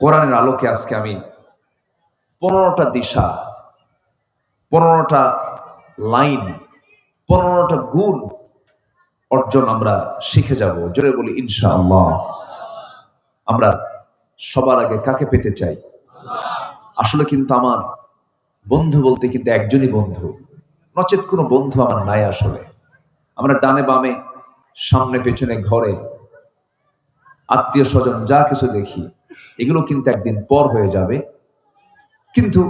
কোরআনের আলোকে আজকে আমি 15টা দিশা, 15টা লাইন, 15টা গুণ অর্জন আমরা শিখে যাব। জোরে বলি ইনশাআল্লাহ। আমরা সবার আগে কাকে পেতে চাই? আসলে কিন্তু আমার বন্ধু বলতে কিন্তু একজনই বন্ধু, নচেত কোনো বন্ধু আমার নাই। আসলে আমরা ডানে বামে, সামনে পেছনে, ঘরে, আত্মীয় স্বজন যা কিছু দেখি, এগুলো কিন্তু একদিন পর হয়ে যাবে। কিন্তু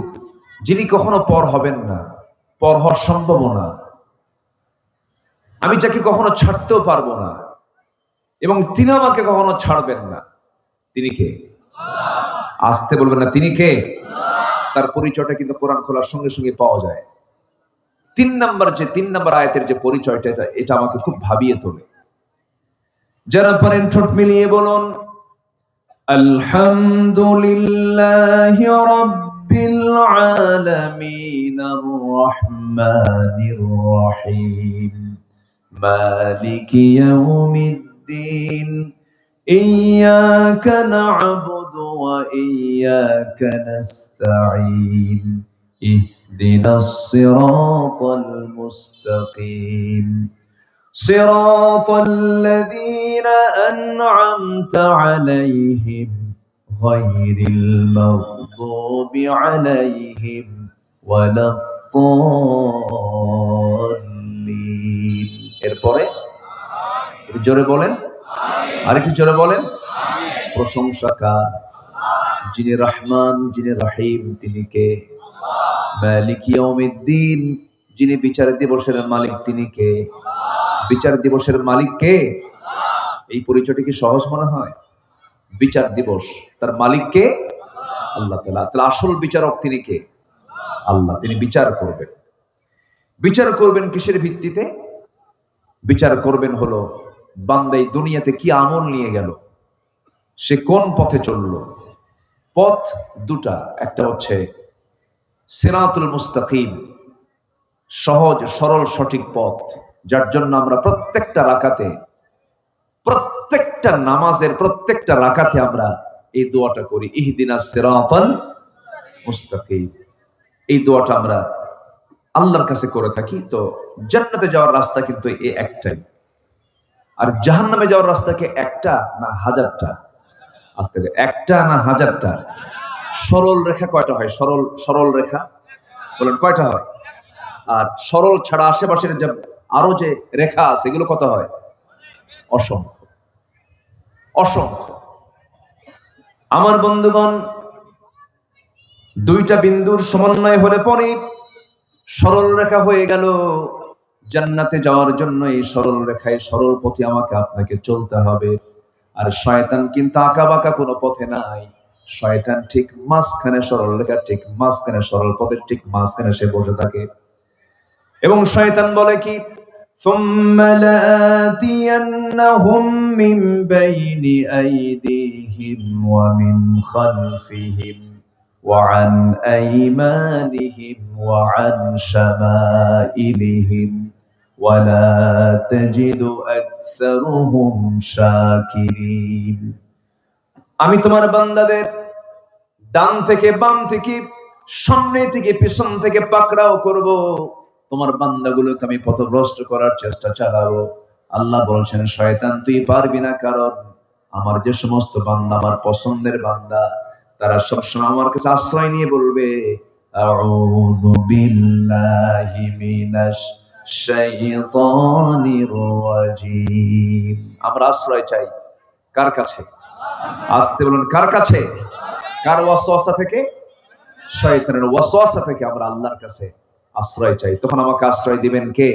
যিনি কখনো পর হবেন না, পর হওয়ার সম্ভব না, আমি যাকে কখনো ছাড়তেও পারবো না এবং তিনি আমাকে কখনো ছাড়বেন না, তিনি কে? আসতে বলবেন না, তিনি কে? তার পরিচয়টা কিন্তু কোরআন খোলার সঙ্গে সঙ্গে পাওয়া যায়। 3 নম্বর আয়াতের যে পরিচয়টা, এটা আমাকে খুব ভাবিয়ে তোলে। যারা পারেন ঠোঁট মিলিয়ে বলুন আলহামদুলিল্লাহি রাব্বিল আলামিন আর রহমানির রহিম মালিকি ইয়াউমিদ্দিন ইয়্যাকা না'বুদু ওয়া ইয়্যাকা নাস্তাঈন ইহদিনাস সিরাতাল মুস্তাকিম صراط الذين أنعمت عليهم غير المغضوب عليهم ولا الضالين। এরপরে একটু জোরে বলেন, আর একটু জোরে বলেন। প্রশংসা কার? যিনি রহমান, যিনি রহিম, তিনি কে? মালিক ইয়াউমিদ্দিন, যিনি বিচার দিবসের মালিক, তিনি কে? বিচার দিবসের মালিক কে? এই পরিচয়টি কি সহজ মনে হয়? বিচার দিবস, তার মালিক কে? আল্লাহ তাআলা। তাহলে আসল বিচারক তিনি কে? আল্লাহ। তিনি বিচার করবেন। বিচার করবেন কিসের ভিত্তিতে? বিচার করবেন হলো বান্দা এই দুনিয়াতে কি আমল নিয়ে গেল, সে কোন পথে চলল। পথ দুটা, একটা হচ্ছে সিরাতুল মুস্তাকিম, সহজ সরল সঠিক পথ, যার জন্য আমরা প্রত্যেকটা রাকাতে, প্রত্যেকটা নামাজের প্রত্যেকটা রাকাতে আমরা এই দোয়াটা করি, ইহদিনাস সিরাতাল মুস্তাকিম। এই দোয়াটা আমরা আল্লাহর কাছে করে থাকি। তো জান্নাতে যাওয়ার রাস্তা কিন্তু এই একটাই, আর জাহান্নামে যাওয়ার রাস্তা কি একটা না হাজারটা? আস্তে একটা না হাজারটা? সরল রেখা কয়টা হয়? সরল রেখা বলেন কয়টা হয়? আর সরল ছাড়া আশেপাশের যে আরো যে রেখা আছে, এগুলো কত হয়? অসংখ্য, অসংখ্য। আমার বন্ধুগণ, দুইটা বিন্দুর সমন্বয় হলে পরে সরল রেখা হয়ে গেল। জান্নাতে যাওয়ার জন্য এই সরল রেখায়, সরল পথে আমাকে আপনাকে চলতে হবে। আর শয়তান কিন্তু আঁকা বাঁকা কোনো পথে নাই। শয়তান ঠিক মাঝখানে, সরল রেখার ঠিক মাঝখানে, সরল পথের ঠিক মাঝখানে সে বসে থাকে এবং শয়তান বলে কি? ثُمَّ لَآتِيَنَّهُم مِّن بَيْنِ أَيْدِيهِمْ وَمِنْ خَلْفِهِمْ وَعَنْ أَيْمَانِهِمْ وَعَنْ شَمَائِلِهِمْ وَلَا تَجِدُ أَكْثَرَهُمْ شَاكِرِينَ। আমি তোমার বান্দাদের ডান থেকে বাম থেকে, সামনে থেকে পিছন থেকে পাকড়াও করব। তোমার বান্দাগুলোকে আমি পথভ্রষ্ট করার চেষ্টা চালাবো। আল্লাহ বলছেন, শয়তান তুই পারবি না, কারণ আমার যে সমস্ত বান্দা আমার পছন্দের বান্দা, তারা সবসময় আমার কাছে আশ্রয় নিয়ে বলবে, আউযু বিল্লাহি মিনাশ শাইতানির রাজীম। আমরা আশ্রয় চাই কার কাছে? আসতে বলুন, কার কাছে? কার ওয়াসওয়াসা থেকে? শয়তানের ওয়াসওয়াসা থেকে আমরা আল্লাহর কাছে আশ্রয় চাই। তখন আমাকে আশ্রয় দিবেন কে?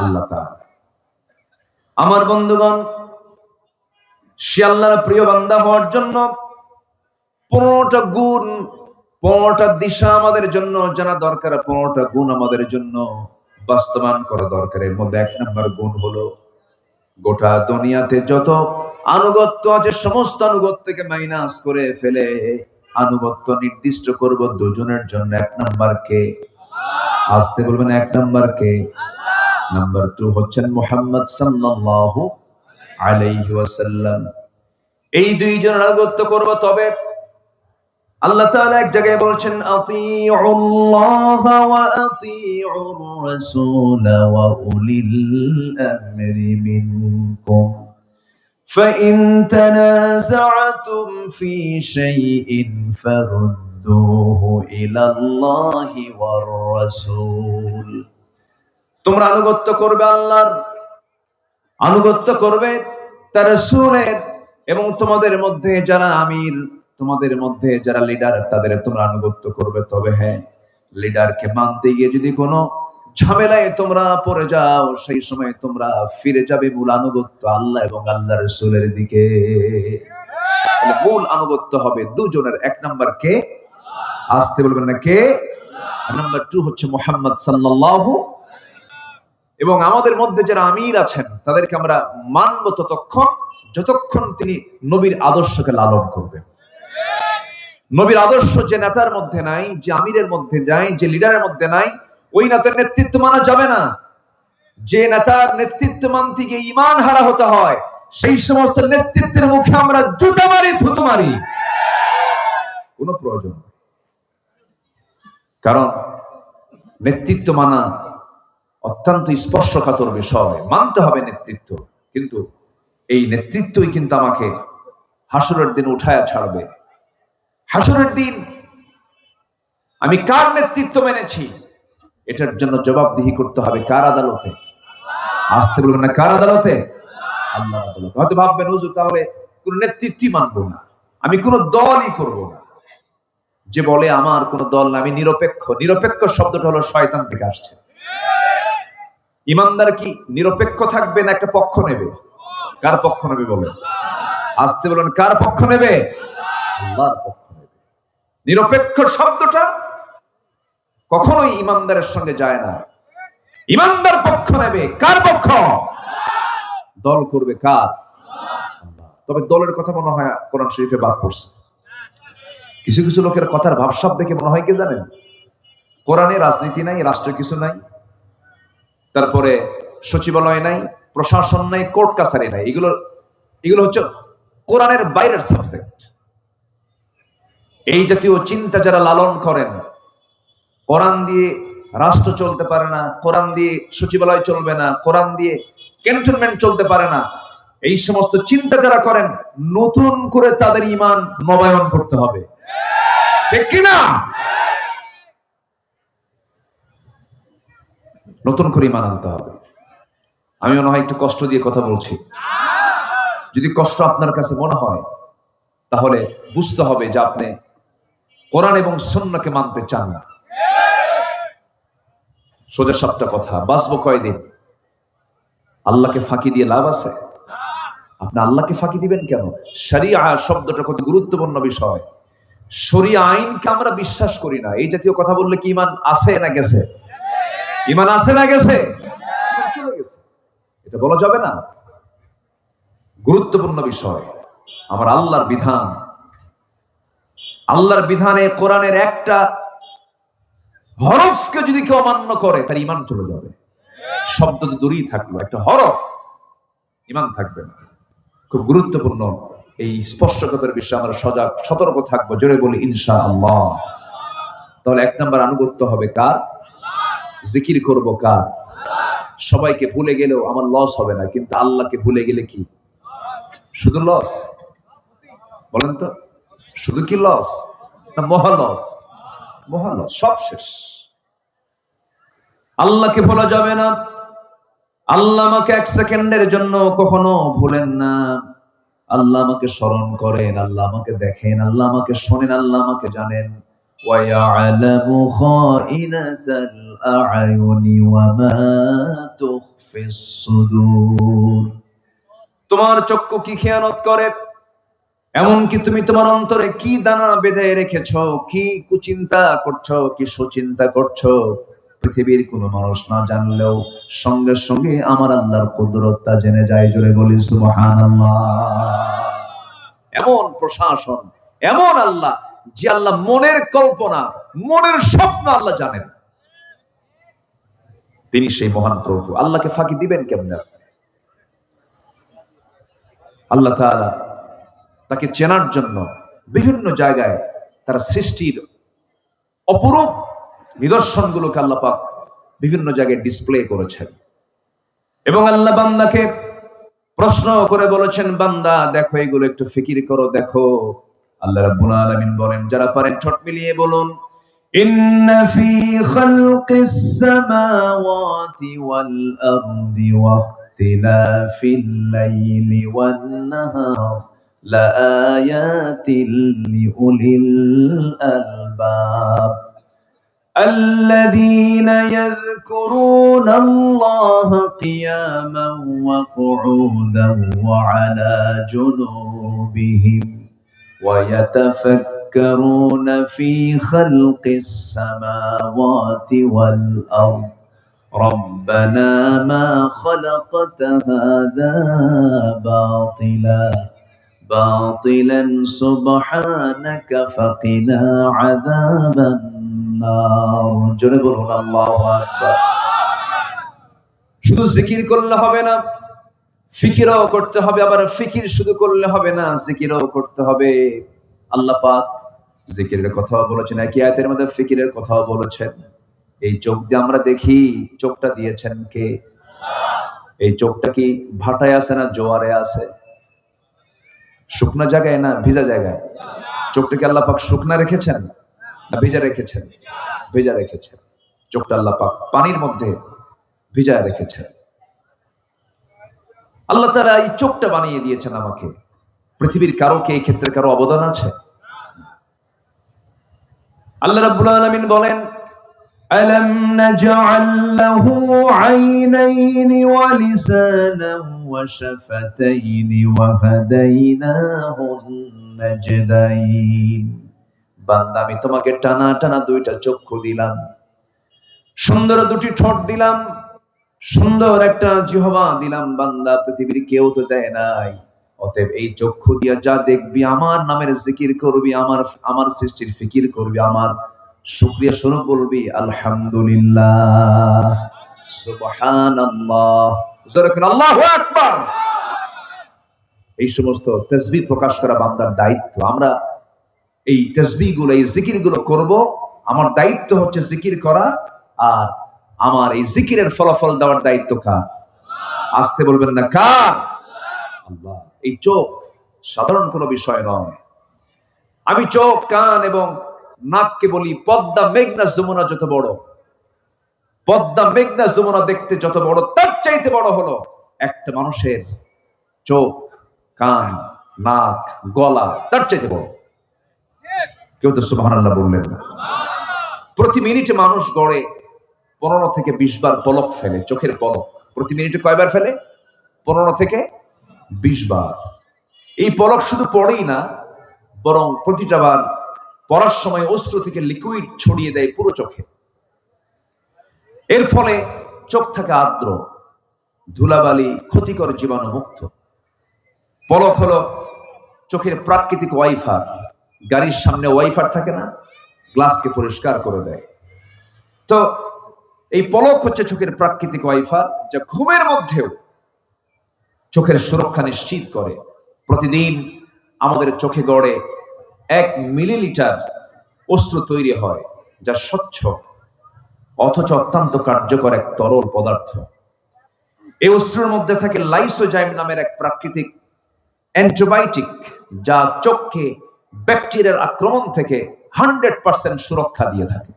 আল্লাহ তাআলা। আমার বন্ধুগণ, সে আল্লাহর প্রিয় বান্দা হওয়ার জন্য 15টা গুণ, 15টা দিশা আমাদের জন্য জানা দরকার, 15টা গুণ আমাদের জন্য বাস্তবায়ন করা দরকার। এর মধ্যে 1 নম্বর গুণ হলো, গোটা দুনিয়াতে যত আনুগত্য আছে, সমস্ত আনুগত্যকে মাইনাস করে ফেলে আনুগত্য নির্দিষ্ট করব দুজনের জন্য। 1 নম্বর কে? আসতে বলবেন, 1 নম্বর কে? নাম্বার 2 হচ্ছেন মুহাম্মদ সাল্লাল্লাহু আলাইহি ওয়াসাল্লাম। এই দুইজনের আনুগত্য করব, তবে আল্লাহ তাআলা এক জায়গায় বলছেন আতিউল্লাহ ওয়া আতিউর রাসূল ওয়া উলিল আমরি মিনকুম فإن تنازعتم في شيء فردوه إلى الله والرسول তোমরা আনুগত্য করবে আল্লাহর, আনুগত্য করবে তার রাসূলের, এবং তোমাদের মধ্যে যারা আমির, তোমাদের মধ্যে যারা লিডার, তাদের তোমরা আনুগত্য করবে। তবে হ্যাঁ, লিডারকে মানতে গিয়ে যদি কোনো ঝামেলায় তোমরা পড়ে যাও, সেই সময় তোমরা ফিরে যাবে মূল আনুগত্য আল্লাহ এবং আল্লাহ রাসূলের দিকে। মূল আনুগত্য হবে দুজনের। এক নাম্বার কে? আসতে বলবেন না কে? নাম্বার 2 হচ্ছে মুহাম্মদ সাল্লাল্লাহু, এবং আমাদের মধ্যে যারা আমির আছেন তাদেরকে আমরা মানব ততক্ষণ যতক্ষণ তিনি নবীর আদর্শকে লালন করবেন। নবীর আদর্শ যে নেতার মধ্যে নাই, যে আমিরের মধ্যে নাই, যে লিডারের মধ্যে নাই, ওই নেতার নেতৃত্ব মানা যাবে না। যে নেতার নেতৃত্ব মানতে গিয়ে ঈমান হারা হতে হয়, সেই সমস্ত নেতৃত্বের মুখে আমরা জুতা মারি, থুতু মারি, কোনো প্রয়োজন নেই। কারণ নেতৃত্ব মানা অত্যন্ত স্পর্শকাতর বিষয়, মানতে হবে নেতৃত্ব, কিন্তু এই নেতৃত্বই কিন্তু আমাকে হাসরের দিন উঠায়া ছাড়বে। হাসরের দিন আমি কার নেতৃত্ব মেনেছি এটার জন্য জবাবদিহি করতে হবে কার আদালতে? আসতে বলবেন না কার আদালতে? আল্লাহ আদালতে। হয়তো ভাববেন হুজুর তাহলে কোন নেতৃত্বই মানবো না, আমি কোন দলই করব না। যে বলে আমার কোন দল না, আমি নিরপেক্ষ, নিরপেক্ষ শব্দটা হলো শয়তান থেকে আসছে। ইমানদার কি নিরপেক্ষ থাকবে না একটা পক্ষ নেবে? কার পক্ষ নেবে বলেন? আসতে বলেন কার পক্ষ নেবে? আল্লাহর পক্ষ নেবে। নিরপেক্ষ শব্দটা কখনোই ইমানদারের সঙ্গে যায় না। ইমানদার পক্ষ নেবে। কার পক্ষ? দল করবে কার? আল্লাহ। তবে দলের কথা মনে হয় কোরআন শরীফে বাদ পড়ছে। কিছু কিছু লোকের কথার ভাবসাব দেখে মনে হয় কি জানেন, কোরআনে রাজনীতি নাই, রাষ্ট্র কিছু নাই, তারপরে সচিবালয় নাই, প্রশাসন নাই, কোর্ট কাছারি নাই, এগুলো হচ্ছে কোরআনের বাইরের সাবজেক্ট। এই জাতীয় চিন্তা যারা লালন করেন, কোরআন দিয়ে রাষ্ট্র চলতে পারে না, কোরআন দিয়ে সচিবালয় চলবে না, কোরআন দিয়ে ক্যান্টনমেন্ট চলতে পারে না, এই সমস্ত চিন্তা যারা করেন, নতুন করে তাদের ঈমান নবায়ন করতে হবে, ঠিক কিনা? নতুন করে ঈমান আনতে হবে। আমি মনে হয় একটু কষ্ট দিয়ে কথা বলছি, যদি কষ্ট আপনার কাছে মনে হয় তাহলে বুঝতে হবে যে আপনি কোরআন এবং সুন্নাহকে মানতে চান না। সোজা সাপটা কথা, বাঁচবো কয়দিন? আল্লাহকে ফাঁকি দিয়ে লাভ আছে? আপনি আল্লাহকে ফাঁকি দিবেন কেন? শরিয়া শব্দটা কত গুরুত্বপূর্ণ বিষয়। শরিয়া আইনকে আমরা বিশ্বাস করি না, এই জাতীয় কথা বললে কি ঈমান আছে না গেছে? ঈমান আছে না গেছে? চলে গেছে, এটা বলা যাবে না। গুরুত্বপূর্ণ বিষয় আমার আল্লাহর বিধান। আল্লাহর বিধানে কোরআনের একটা হরফকে যদি কেউ অমান্য করে তার ঈমান চলে যাবে। শব্দ তো দূরেই থাকলো, একটা হরফ, ঈমান থাকবে না। খুব গুরুত্বপূর্ণ এই স্পর্শকাতর বিষয়ে আমরা সজাগ সতর্ক থাকবো। জোরে বলি ইনশাআল্লাহ। তাহলে এক নাম্বার আনুগত্য হবে কার? জিকির করব কার? সবাইকে ভুলে গেলেও আমার লস হবে না, কিন্তু আল্লাহকে ভুলে গেলে কি শুধু লস? বলেন তো, শুধু কি লস না মহা লস? মহা লস, সব শেষ। আল্লাহকে ভোলা যাবে না। আল্লাহ আমাকে এক সেকেন্ডের জন্য কখনো ভুলেন না। আল্লাহ আমাকে স্মরণ করেন, আল্লাহ আমাকে দেখেন, আল্লাহ আমাকে শোনেন, আল্লাহ আমাকে জানেন। وَيَعْلَمُ خَائِنَةَ الْأَعْيُنِ وَمَا تُخْفِي الصُّدُورُ। তোমার চক্ষু কি খেয়ানত করে, এমনকি তুমি তোমার অন্তরে কি দানা বেঁধে রেখেছো, কি কুচিন্তা করছো, কি সুচিন্তা করছো, পৃথিবীর কোনো মানুষ না জানলেও সঙ্গে সঙ্গে আমার আল্লাহর কুদরত তা জেনে যায়। জোরে বলি সুবহানাল্লাহ। এমন প্রশাসন, এমন আল্লাহ, যে আল্লাহ মনের কল্পনা, মনের স্বপ্ন আল্লাহ জানেন। তিনি সেই মহান প্রভু। আল্লাহকে ফাঁকি দিবেন কেমনে? আল্লাহ তাআলা তাকে চেনার জন্য বিভিন্ন জায়গায় তার সৃষ্টির অপরূপ নিদর্শনগুলোকে আল্লাহ পাক বিভিন্ন জায়গায় ডিসপ্লে করেছেন এবং আল্লাহ বান্দাকে প্রশ্ন করে বলেছেন, বান্দা দেখো এগুলো একটু ফিকির করো, দেখো। আল্লাহ রাব্বুল আলামিন বলেন, যারা পারেন ঠোঁট মিলিয়ে বলুন, ইন্না ফি খালকিস সামাওয়াতি ওয়াল আরদি ওয়া ইখতিলাফিল লাইলি ওয়ান নাহার লাআয়াতিল লিউলিল আলবাব الذين يذكرون الله قياما وقعودا وعلى جنوبهم ويتفكرون في خلق السماوات والأرض ربنا ما خلقت هذا باطلا سبحانك فقنا عذاب النار জোরে বলুন আল্লাহু আকবার। শুধু জিকির করলে হবে না, ফিকিরও করতে হবে। আবার ফিকির শুধু করলে হবে না, জিকিরও করতে হবে। আল্লাহ পাক জিকিরের কথাও বলেছেন, একই আয়াতের মধ্যে ফিকিরের কথাও বলেছেন। এই চোখ দিয়ে আমরা দেখি, চোখটা দিয়েছেন কে? এই চোখটা কি ভাটায় আছে না জোয়ারে আছে? শুকনা জায়গায় না ভিজা জায়গায়? চোখটাকে আল্লাহ পাক শুকনা রেখেছেন না ভিজা রেখেছেন? ভিজা রেখেছেন। চোখটা আল্লাহ পাক পানির মধ্যে ভিজা রেখেছেন। আল্লাহ তাআলা এই চোখটা বানিয়ে দিয়েছেন আমাকে। পৃথিবীর কারো কি এই ক্ষেত্রে কারো অবদান আছে? আল্লাহ রাব্বুল আলামিন বলেন, আলাম নাজআল লাহু আইনাইনি ওয়া লিসানান ওয়া শাফাতাইনি ওয়া হাদাইনাহু নাজদাইন। বান্দা আমি তোমাকে টানা টানা দুইটা চক্ষু দিলাম, সুন্দর দুটি ঠোঁট দিলাম, সুন্দর একটা জিহ্বা দিলাম। বান্দা পৃথিবীর কেউ তো দেয় নাই। অতএব এই চক্ষু দিয়া যা দেখবি, আমার নামের জিকির করবি, আমার সৃষ্টির ফিকির করবি, আমার শুকরিয়া স্বরূপ বলবি আলহামদুলিল্লাহ, সুবহানাল্লাহ, যখন আল্লাহু আকবার। এই সমস্ত তাসবিহ প্রকাশ করা বান্দার দায়িত্ব। আমরা এই তাসবিহগুলো, এই জিকিরগুলো করব। আমার দায়িত্ব হচ্ছে জিকির করা, আর আমার এই জিকিরের ফলাফল দেওয়ার দায়িত্ব কার? আসতে বলবেন না, কার? আল্লাহ। এই চোখ সাধারণ কোনো বিষয় নয়। আমি চোখ, কান এবং নাককে বলি পদ্মা মেঘনা যমুনা যত বড়, পদ্মা মেঘনা যমুনা দেখতে যত বড়, তার চাইতে বড় হলো একটা মানুষের চোখ, কান, নাক, গলা, তার চাইতে বড়। কেউ তো সুবহানাল্লাহ বললেন না। প্রতি মিনিটে মানুষ গড়ে 15 থেকে 20 বার পলক ফেলে, চোখের পলক। প্রতি মিনিটে কয়বার ফেলে? 15 থেকে 20 বার। এই পলক শুধু পড়েই না, বরং প্রতিটা বার পড়ার সময় অশ্রু থেকে লিকুইড ছড়িয়ে দেয় পুরো চোখে। এর ফলে চোখ থাকে আর্দ্র, ধুলাবালি, ক্ষতিকর জীবাণু মুক্ত। পলক হলো চোখের প্রাকৃতিক ওয়াইফার। গাড়ির সামনে ওয়াইফার থাকে না, গ্লাসকে পরিষ্কার করে দেয়। তো এই পলক হচ্ছে চোখের প্রাকৃতিক ওয়াইফার, যা ঘুমের মধ্যেও চোখের সুরক্ষা নিশ্চিত করে। প্রতিদিন আমাদের চোখে গড়ে 1 মিলিলিটার অশ্রু তৈরি হয়, যা স্বচ্ছ অথচ অত্যন্ত কার্যকর এক তরল পদার্থ। এই অশ্রুর মধ্যে থাকে লাইসোজাইম নামের এক প্রাকৃতিক অ্যান্টিবায়োটিক, যা চোখকে ব্যাকটেরিয়ার আক্রমণ থেকে 100% সুরক্ষা দিয়ে থাকে।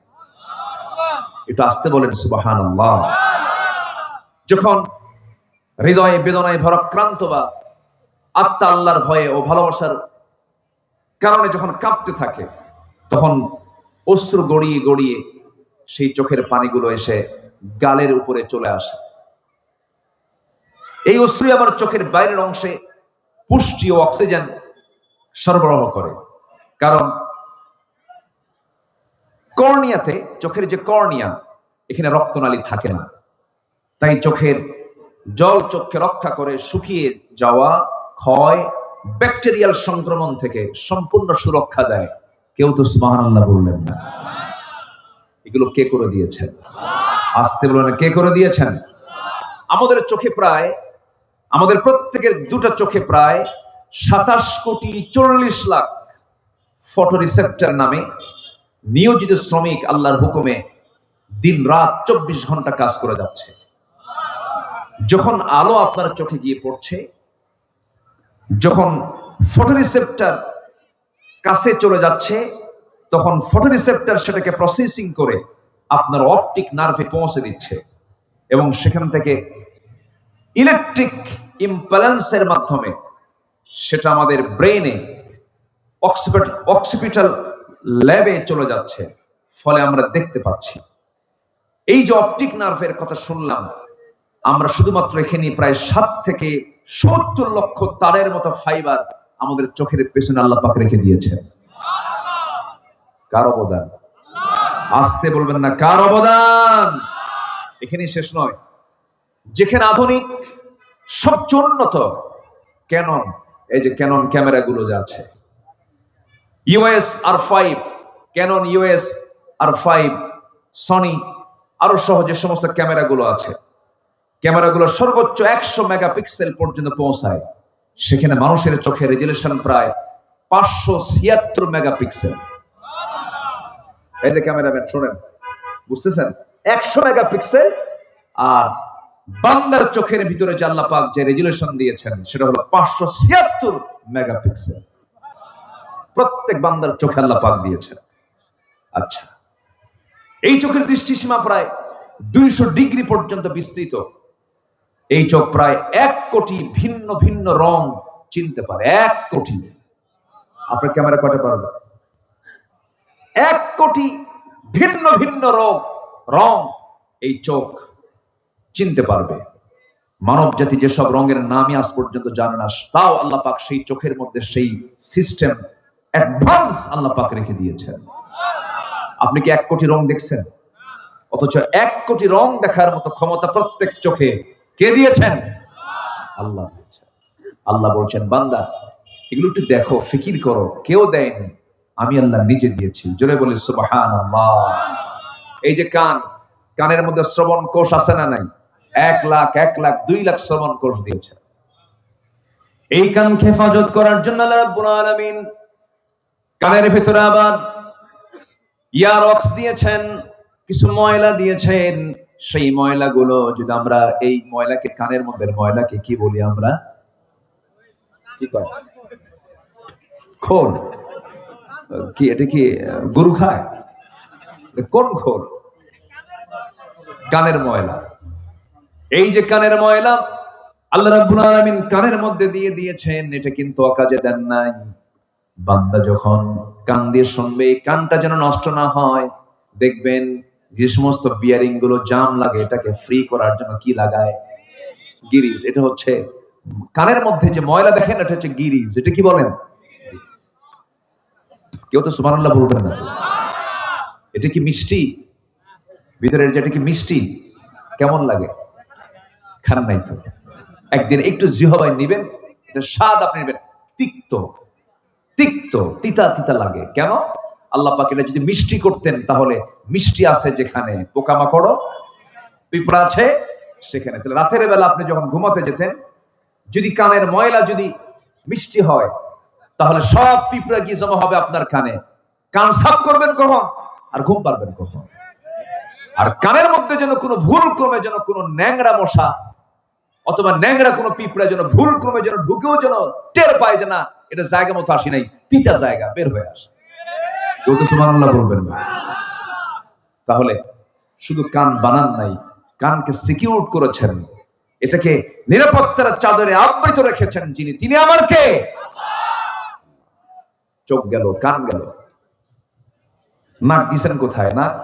এটা আসতে বলেন সুবহানাল্লাহ। যখন হৃদয়ে বেদনায় ভারাক্রান্ত বা আত্মা আল্লাহর ভয়ে ও ভালোবাসার কারণে যখন কাঁপতে থাকে, তখন অশ্রু গড়িয়ে গড়িয়ে সেই চোখের পানিগুলো এসে গালের উপরে চলে আসে। এই অশ্রু আবার চোখের বাইরের অংশে পুষ্টি ও অক্সিজেন সরবরাহ করে। কারণ কর্নিয়াতে, চোখের যে কর্নিয়া, এখানে রক্তনালী থাকে না, তাই চোখের জল চোখকে রক্ষা করে শুকিয়ে যাওয়া, ক্ষয়, ব্যাকটেরিয়াল সংক্রমণ থেকে সম্পূর্ণ সুরক্ষা দেয়। কেউ তো সুবহানাল্লাহ বললেন না। এগুলো কে করে দিয়েছেন? আসতে বলেন, কে করে দিয়েছেন? আমাদের চোখে প্রায়, আমাদের প্রত্যেকের দুটো চোখে প্রায় 27 কোটি 40 লাখ ফটো রিসেপ্টর নামে নিয়োজিত শ্রমিক আল্লাহর হুকুমে দিন রাত 24 ঘন্টা কাজ করে যাচ্ছে। যখন আলো আপনার চোখে গিয়ে পড়ছে, যখন ফটো রিসেপ্টর কাছে চলে যাচ্ছে, তখন ফটো রিসেপ্টর সেটাকে প্রসেসিং করে আপনার অপটিক নার্ভে পৌঁছে দিচ্ছে এবং সেখান থেকে ইলেকট্রিক ইম্পালেন্সের মাধ্যমে সেটা আমাদের ব্রেইনে অক্সিপিটাল ল্যাবে চলে যাচ্ছে। ফলে আমরা দেখতে পাচ্ছি। এই যে অপটিক নার্ভের কথা শুনলাম, আমরা শুধুমাত্র এখানে প্রায় 7 থেকে 70 লক্ষ তারের মতো ফাইবার আমাদের চোখের পেছনে আল্লাহ পাক রেখে দিয়েছেন। কার অবদান? আসতে বলবেন না, কার অবদান? এখানে শেষ নয়। যেখানে আধুনিক সবচেয়ে উন্নত ক্যানন, এই যে ক্যানন ক্যামেরাগুলো যা আছে, US R5, Canon US R5, Sony, আরো সহজে সমস্ত ক্যামেরাগুলো আছে। ক্যামেরাগুলো সর্বোচ্চ 100 মেগাপিক্সেল পর্যন্ত পৌঁছায়। সেখানে মানুষের চোখের রেজুলেশন প্রায় 576 মেগাপিক্সেল। এই যে ক্যামেরাম্যান শোনেন, বুঝতেছেন? 100 মেগাপিক্সেল। আর বান্দার চোখের ভিতরে যে আল্লাহ পাক যে রেজুলেশন দিয়েছেন সেটা হলো 576 মেগাপিক্সেল। প্রত্যেক বান্দার চোখে আল্লাহ পাক দিয়েছেন। আচ্ছা, এই চোখের দৃষ্টিসীমা প্রায় 200 ডিগ্রি পর্যন্ত বিস্তৃত। এই চোখ প্রায় 1 কোটি ভিন্ন ভিন্ন রং চিনতে পারে। 1 কোটি। আপনার ক্যামেরা কয়টা পারবে? 1 কোটি ভিন্ন ভিন্ন রং এই চোখ চিনতে পারবে। মানব জাতি যেসব রঙের নামই আজ পর্যন্ত জানে না, তাও আল্লাহ পাক সেই চোখের মধ্যে সেই সিস্টেম অ্যাডভান্স আল্লাহ পাক রেখে দিয়েছেন। আপনি কি 1 কোটি রং দেখছেন? অথচ 1 কোটি রং দেখার মতো ক্ষমতা প্রত্যেক চোখে কে দিয়েছেন? আল্লাহ দিয়েছেন। আল্লাহ বলছেন, বান্দা এগুলো একটু দেখো, ফিকির করো, কেউ দেয়নি, আমি আল্লাহ নিজে দিয়েছি। জোরে বলি সুবহানাল্লাহ। এই যে কানের মধ্যে শ্রবণ কোষ আছে না নাই? 1 লাখ 2 লাখ শ্রবণ কোষ দিয়েছে। এই কানকে হেফাজত করার জন্য আল্লাহ রাব্বুল আলামিন কানের ভিতরে আবার ইয়ারক্স দিয়েছেন, কিছু ময়লা দিয়েছেন। সেই ময়লাগুলো যদি আমরা, এই ময়লাকে, কানের মধ্যে ময়লাকে কি বলি আমরা? কি কয়? খোল। কি এটা কি গরু খায়? কোন খোল? কানের ময়লা। এই যে কানের ময়লা আল্লাহ রাব্বুল আলামিন কানের মধ্যে দিয়ে দিয়েছেন, এটা কিন্তু অকাজে দেন নাই। বান্দা যখন কান দিয়ে শুনবে, কানটা যেন নষ্ট না হয়, দেখবেন যে সমস্ত বিয়ারিং গুলো জাম লাগে, এটাকে ফ্রি করার জন্য কি লাগায়? গিরিজ। এটা হচ্ছে কানের মধ্যে যে ময়লা দেখেন, এটা হচ্ছে গিরিজ। এটা কি বলেন? কেউ তো সুবহানাল্লাহ বলবেন না তো। এটা কি মিষ্টি? ভিতরের যেটা কি মিষ্টি? কেমন লাগে? খান নাই তো? একদিন একটু জিহবায় নিবেন, এটা স্বাদ আপনি নেবেন। তিক্ত তিতা তিতা লাগে। কেন? আল্লাহ পাক এটা যদি মিষ্টি করতেন, তাহলে মিষ্টি আছে যেখানে পোকামাকড় পিঁপড়া আছে সেখানে। তাহলে রাতের বেলা আপনি যখন ঘুমাতে যেতেন, যদি কানের ময়লা যদি মিষ্টি হয়, তাহলে সব পিঁপড়া কি জমা হবে আপনার কানে। কান সাফ করবেন কখন? আর ঘুম পারবেন কখন? আর কানের মধ্যে যেন কোনো ভুল ক্রমে যেন কোনো ন্যাংরা মশা অথবা ন্যাংরা কোনো পিঁপড়া যেন ভুল ক্রমে যেন ঢুকেও যেন টের পায় যে না, এটা জায়গা মতো আসি নাই, তিতা জায়গা, বের হয়ে আসে। কেউ তো সুবহানাল্লাহ বলবেন না। তাহলে শুধু কান বানান নাই, কানকে সিকিউর করেছেন, এটাকে নিরাপত্তার চাদরে আবৃত রেখেছেন যিনি, তিনি আমার কে? চোখ গেল, কান গেল, নাক দিছেন কোথায়? নাক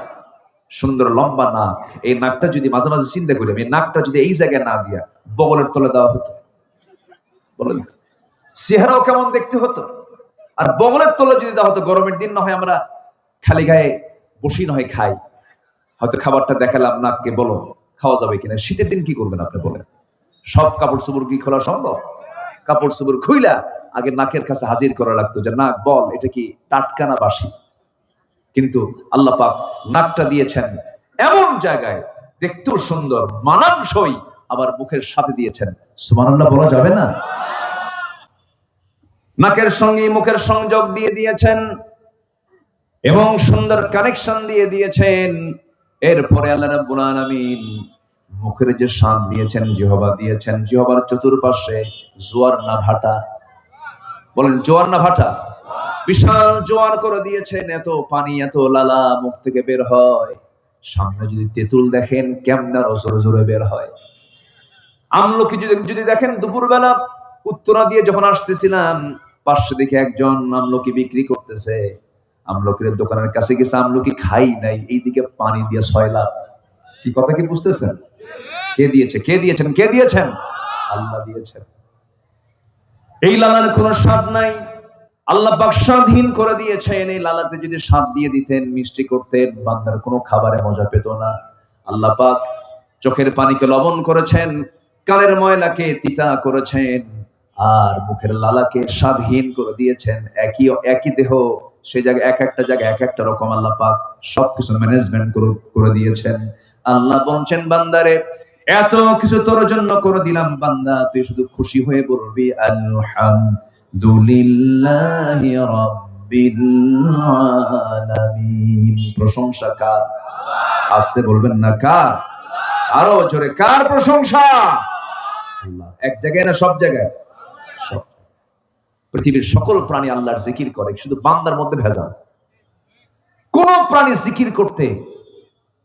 সুন্দর লম্বা নাক। এই নাকটা যদি মাঝে মাঝে চিন্তা করি, এই নাকটা যদি এই জায়গায় না দিয়া বগলের তলে দেওয়া হতো, বলেন চেহারাও কেমন দেখতে হতো। আর বগলের তলে যদি দেওয়া হতো, গরমের দিন না হয় আমরা খালি গায়ে বসি না হয় খাই, হয়তো খাবারটা দেখালাম নাককে, বলো খাওয়া যাবে কিনা। শীতের দিন কি করবেন আপনি বলেন? সব কাপড় চোপড় কি খোলা সম্ভব? কাপড় চোপড় খুইলা আগে নাকের কাছে হাজির করা লাগতো যে নাক বল, এটা কি টাটকা না বাসি। কিন্তু আল্লাহ পাক নাকটা দিয়েছেন এমন জায়গায়, দেখতেও সুন্দর, মানানসই, আবার মুখের সাথে দিয়েছেন। সুবহানাল্লাহ বলা যাবে না? নাকের সঙ্গে মুখের সংযোগ দিয়ে দিয়েছেন। এবং সুন্দর কানেকশন দিয়ে দিয়েছেন। এরপরে আল্লাহ রাব্বুল আলামিন মুখের যে শান দিয়েছেন, জিহবা দিয়েছেন, জিহবার চতুর্পাশে জোয়ার না ভাটা, বলেন জোয়ার না ভাটা, বিশাল জোয়ার করে দিয়েছেন। এত পানি, এত লালা মুখ থেকে বের হয়। সামনে যদি তেঁতুল দেখেন কেমন জোরে জোরে বের হয়। আমলকি যদি দেখেন, দুপুরবেলা উত্তরা দিয়ে যখন আসতেছিলাম, পাশে দেখে একজন আমলকি বিক্রি করতেছে। আমলকির দোকানের কাছে গেছে, আমলকি খাই নাই, এইদিকে পানি দিয়ে 6 লাখ। কি কথা কি বুঝতেছেন? কে দিয়েছে? কে দিয়েছেন? কে দিয়েছেন? আল্লাহ দিয়েছেন। এই লালার কোনো স্বাদ নাই, আল্লাহ পাক স্বাধীন করে দিয়েছেন। এই লালাতে যদি স্বাদ দিয়ে দিতেন, মিষ্টি করতেন, বান্দার কোনো খাবারে মজা পেত না। আল্লাহ পাক চোখের পানিকে লবণ করেছেন, কানের ময়লাকে তিতা করেছেন, আর মুখের লালাকে স্বাধীন করে দিয়েছেন। একই একই দেহ, সেই জায়গায় এক একটা জায়গায় এক একটা রকম আল্লাহ পাক সবকিছু ম্যানেজমেন্ট করে দিয়েছেন। আল্লাহ বলছেন, বান্দারে এত কিছু তোর জন্য করে দিলাম, বান্দা তুই শুধু খুশি হয়ে বলবি আলহামদুলিল্লাহি রাব্বিল আলামিন। প্রশংসা কার? আসতে বলবেন না কার? আরো জোরে, কার প্রশংসা? আল্লাহ। এক জায়গায় না সব জায়গায়? সব। পৃথিবীর সকল প্রাণী আল্লাহর জিকির করে, শুধু বান্দার মধ্যে ভেজাল। কোন প্রাণী জিকির করতে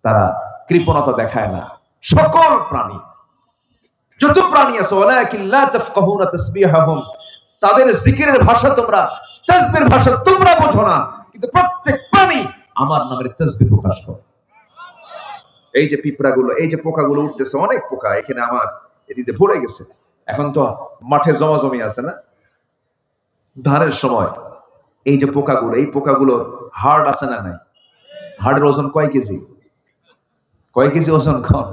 তারা কৃপণতা দেখায় না। সকল প্রাণী, যত প্রাণী আছে, ওয়ালাকিন লা তাফকাহুনা তাসবিহাহুম, তাদের জিকিরের ভাষা তোমরা, তাসবিহের ভাষা তোমরা বোঝো না, কিন্তু প্রত্যেক প্রাণী আমার নামের তাসবিহ প্রকাশ করে। এই যে পিঁপড়াগুলো, এই যে পোকাগুলো উঠতেছে, অনেক পোকা এখানে আমার এদিকে ভরে গেছে। এখন তো মাঠে জমি আছে না, ধানের সময়। এই যে পোকাগুলো, এই পোকাগুলো হার্ড আছে না নাই? হার্ডের ওজন কয় কেজি? কয় কেজি ওজন? কম।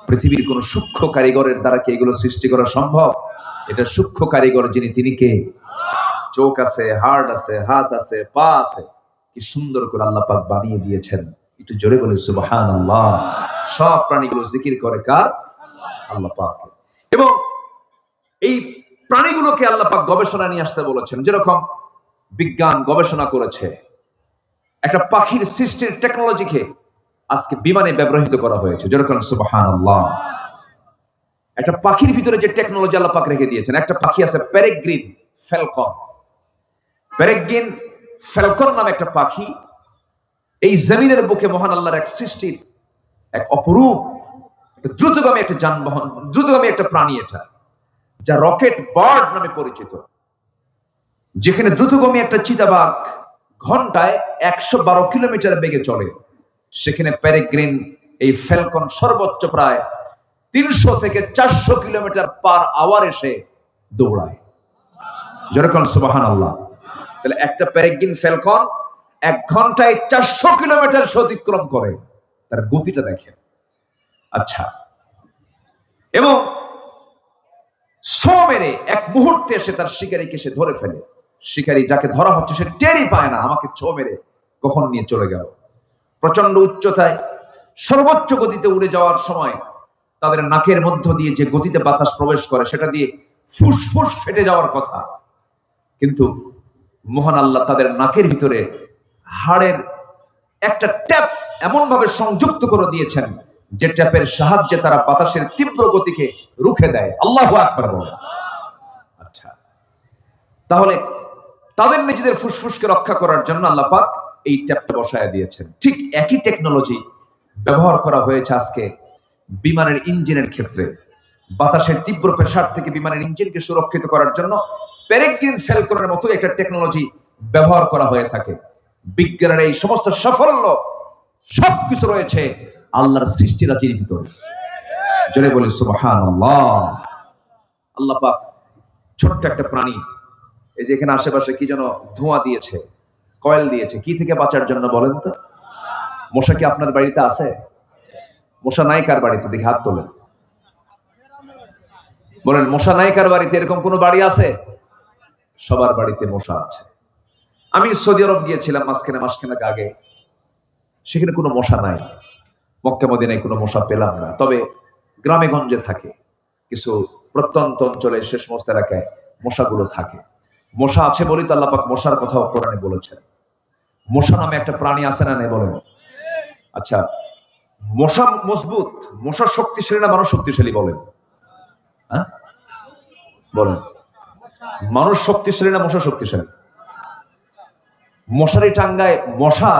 পৃথিবীর কোন সূক্ষ্ম কারিগরের দ্বারা কি এগুলো সৃষ্টি করা সম্ভব? এটা সূক্ষ্ম কারিগর যিনি, তিনি কে? চোখ আছে, হার্ট আছে, হাত আছে, পা আছে, কি সুন্দর করে আল্লাহ পাক বানিয়ে দিয়েছেন। একটু জোরে বলি সুবহানাল্লাহ। সব প্রাণীগুলো জিকির করে কার? আল্লাহ পাক। এবং এই প্রাণীগুলোকে আল্লাহ পাক গবেষণা নিয়ে আসতে বলেছেন। যেরকম বিজ্ঞান গবেষণা করেছে, একটা পাখির সৃষ্টির টেকনোলজিকে আজকে বিমানে ব্যবহৃত করা হয়েছে। যেরকম সুবহানাল্লাহ। একটা পাখির ভিতরে যে টেকনোলজি আল্লাহ পাক রেখে দিয়েছেন, একটা পাখি আছে পেরেগ্রিন ফ্যালকন। পেরেগ্রিন ফ্যালকন নামে একটা পাখি এই জমিনের বুকে মহান আল্লাহর এক সৃষ্টির এক অপরূপ, দ্রুতগামী একটা যানবাহন, দ্রুতগামী একটা প্রাণী এটা, যা রকেট বার্ড নামে পরিচিত। যেখানে দ্রুতগামী একটা চিতাবাঘ ঘন্টায় 112 কিলোমিটার বেগে চলে, সেখানে পেরেগ্রিন এই ফ্যালকন সর্বোচ্চ প্রায় 300 থেকে 400 কিলোমিটার পার আওয়ার এসে দৌড়ায়। যেরকম সুবহানাল্লাহ। তাহলে একটা পেরেগ্রিন ফ্যালকন 1 ঘন্টায় 400 কিলোমিটার অতিক্রম করে, তার গতিটা দেখেন। আচ্ছা, এবং মেরে এক মুহূর্তে এসে তার শিকারীকে সে ধরে ফেলে। শিকারী যাকে ধরা হচ্ছে সে টেরই পায় না, আমাকে মেরে কখন নিয়ে চলে গেল। প্রচন্ড উচ্চতায় সর্বোচ্চ গতিতে উড়ে যাওয়ার সময় তাদের নাকের মধ্য দিয়ে যে গতিতে বাতাস প্রবেশ করে, সেটা দিয়ে ফুসফুস ফেটে যাওয়ার কথা, কিন্তু মহান আল্লাহ তাদের নাকের ভিতরে হাড়ের একটা ট্যাপ এমন ভাবে সংযুক্ত করে দিয়েছেন, যে ট্যাপের সাহায্যে তারা বাতাসের তীব্র গতিকে রুখে দেয়। আল্লাহু আকবার বলে। আচ্ছা, তাহলে তাদের নিজেদের ফুসফুসকে রক্ষা করার জন্য আল্লাহ পাক এই ট্যাপটা বসায় দিয়েছেন। ঠিক একই টেকনোলজি ব্যবহার করা হয়েছে আজকে বিমানের ইঞ্জিনের ক্ষেত্রে। বাতাসের তীব্র প্রেসার থেকে বিমানের ইঞ্জিনকে সুরক্ষিত করার জন্য পেরেগ্রিন ফ্যালকনের মতো একটা টেকনোলজি ব্যবহার করা হয়ে থাকে। বিজ্ঞানের এই সমস্ত সাফল্য সবকিছু রয়েছে আল্লাহর সৃষ্টিরাজির ভিতরে। জোরে বলি সুবহানাল্লাহ। আল্লাহ পাক ছোট্ট একটা প্রাণী, এই যে এখানে আশেপাশে কি যেন ধোঁয়া দিয়েছে, কয়েল দিয়েছে, কি থেকে বাঁচার জন্য বলেন তো? মশা কি আপনার বাড়িতে আছে? মশা নাই কার বাড়িতে? দেখি হাত তোলেন, বলেন মশা নাই কার বাড়িতে? এরকম কোন বাড়ি আছে? সবার বাড়িতে মশা আছে। আমি সৌদি আরব গিয়েছিলাম মাসখানেক আগে, সেখানে কোনো মশা নাই। মক্কা মদিনায় কোনো মশা পেলাম না, তবে গ্রামে গঞ্জে থাকে, কিছু প্রত্যন্ত অঞ্চলে সে সমস্ত এলাকায় মশাগুলো থাকে। মশা আছে বলেই তো আল্লাহ পাক মশার কথাও কোরআনে বলেছেন। মশা নামে একটা প্রাণী আছে না নেই বলেন? আচ্ছা, মশা মজবুত, মশা শক্তিশালী না মানুষ শক্তিশালী বলেন? হ্যাঁ বলেন, মানুষ শক্তিশালী না মশা শক্তিশালী? মশারি টাঙ্গায় মশা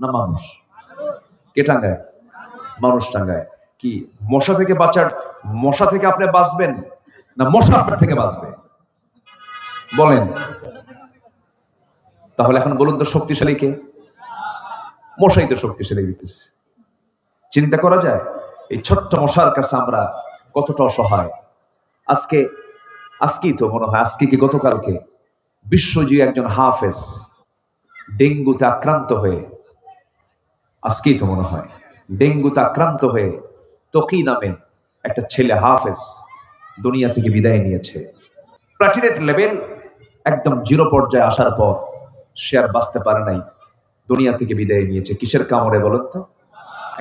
না মানুষ? কে টাঙ্গায়? মানুষ টাঙ্গায়। কি মশা থেকে বাঁচার, মশা থেকে আপনি বাঁচবেন না মশা আপনার থেকে বাঁচবে? বলেন। তাহলে এখন বলুন তো শক্তিশালী কে? মশাই তো শক্তিশালী দিতেছে। চিন্তা করা যায় এই ছোট্ট মশার কাছে আমরা কতটা অসহায়। আজকেই তো মনে হয়, আজকে কি গতকালকে বিশ্বজুড়ে একজন হাফেজ ডেঙ্গুতে আক্রান্ত হয়ে, আজকেই তো মনে হয় ডেঙ্গুতে আক্রান্ত হয়ে তকি নামে একটা ছেলে হাফেজ দুনিয়া থেকে বিদায় নিয়েছে। প্লাটিলেট লেভেল একদম জিরো পর্যায়ে আসার পর সে আর বাঁচতে পারে নাই, দুনিয়া থেকে বিদায় নিয়েছে। কিসের কামড়ে বলেন তো?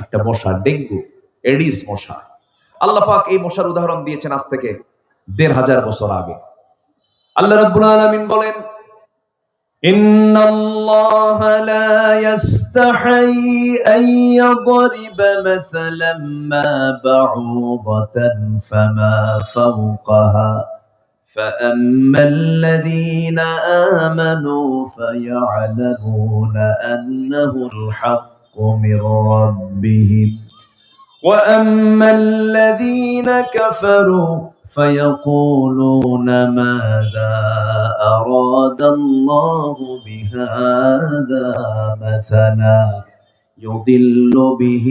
একটা মশা, ডেঙ্গু, এডিস মশা। আল্লাহ পাক এই মশার উদাহরণ দিয়েছেন আজ থেকে ১৫০০ বছর আগে। আল্লাহ রাব্বুল আলামিন বলেন, ইন্নাল্লাহা লা ইস্তাহি আন ইয়াদরিবা মাসালাম মা বাউদাতান ফামা ফাওকাহা فأما الذين آمنوا فيعلمون أنه الحق من ربهم وأما الذين كفروا فيقولون ماذا أراد الله بهذا مثلا يضل به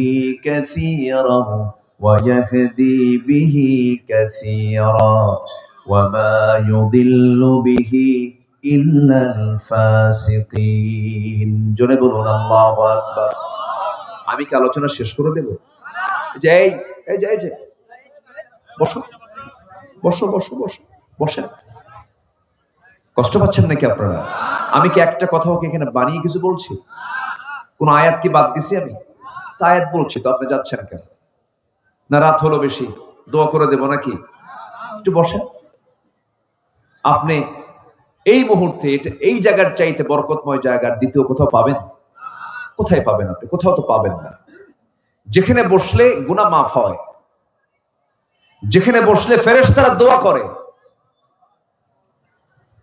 كثيرا ويهدي به كثيرا وما يضل به إلا الفاسقين। জোরে বলুন আল্লাহু আকবার। আমি কি আলোচনা শেষ করে দেব? এই যে বসো বসো বসো বসো বসেন। কষ্ট পাচ্ছেন নাকি আপনারা? আমি কি একটা কথাও কি এখানে বানিয়ে কিছু বলছি? কোন আয়াত কি বাদ দিছি আমি? তা আয়াত বলছি তো, আপনি যাচ্ছেন কেন? না রাত হলো বেশি, দোয়া করে দেব নাকি? একটু বসেন। আপনি এই মুহূর্তে এই জায়গার চাইতে বরকতময় জায়গার দ্বিতীয় কোথাও পাবেন? কোথায় পাবেন আপনি? কোথাও তো পাবেন না। যেখানে বসলে গুনাহ মাফ হয়, যেখানে বসলে ফেরেশতারা দোয়া করে,